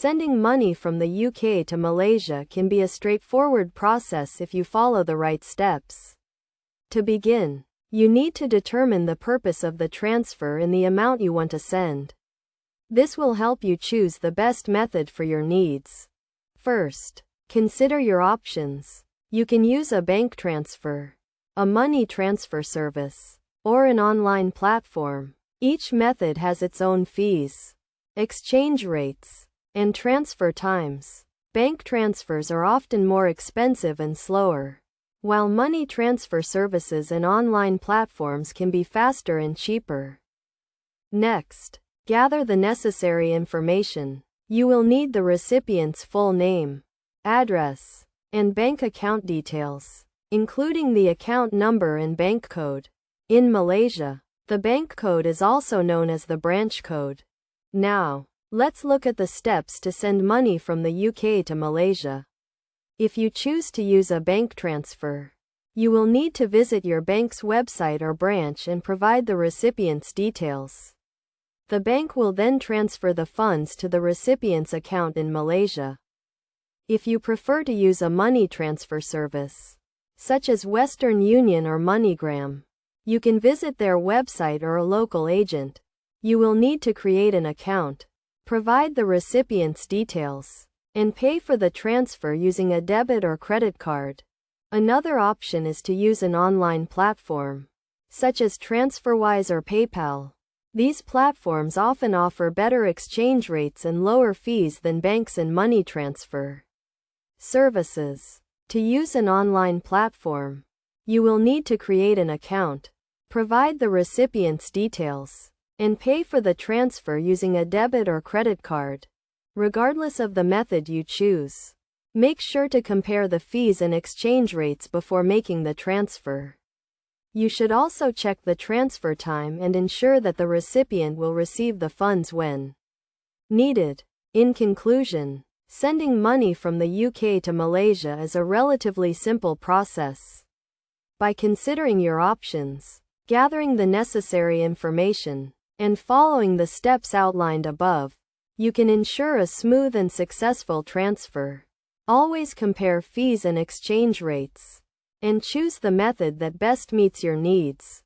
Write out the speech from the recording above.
Sending money from the UK to Malaysia can be a straightforward process if you follow the right steps. To begin, you need to determine the purpose of the transfer and the amount you want to send. This will help you choose the best method for your needs. First, consider your options. You can use a bank transfer, a money transfer service, or an online platform. Each method has its own fees, exchange rates, and transfer times. Bank transfers are often more expensive and slower, while money transfer services and online platforms can be faster and cheaper. Next, gather the necessary information. You will need the recipient's full name, address, and bank account details, including the account number and bank code. In Malaysia, the bank code is also known as the branch code. Now, let's look at the steps to send money from the UK to Malaysia. If you choose to use a bank transfer, you will need to visit your bank's website or branch and provide the recipient's details. The bank will then transfer the funds to the recipient's account in Malaysia. If you prefer to use a money transfer service, such as Western Union or MoneyGram, you can visit their website or a local agent. You will need to create an account, provide the recipient's details, and pay for the transfer using a debit or credit card. Another option is to use an online platform, such as TransferWise or PayPal. These platforms often offer better exchange rates and lower fees than banks and money transfer services. To use an online platform, you will need to create an account, provide the recipient's details, and pay for the transfer using a debit or credit card. Regardless of the method you choose, make sure to compare the fees and exchange rates before making the transfer. You should also check the transfer time and ensure that the recipient will receive the funds when needed. In conclusion, sending money from the UK to Malaysia is a relatively simple process. By considering your options, gathering the necessary information, and following the steps outlined above, you can ensure a smooth and successful transfer. Always compare fees and exchange rates, and choose the method that best meets your needs.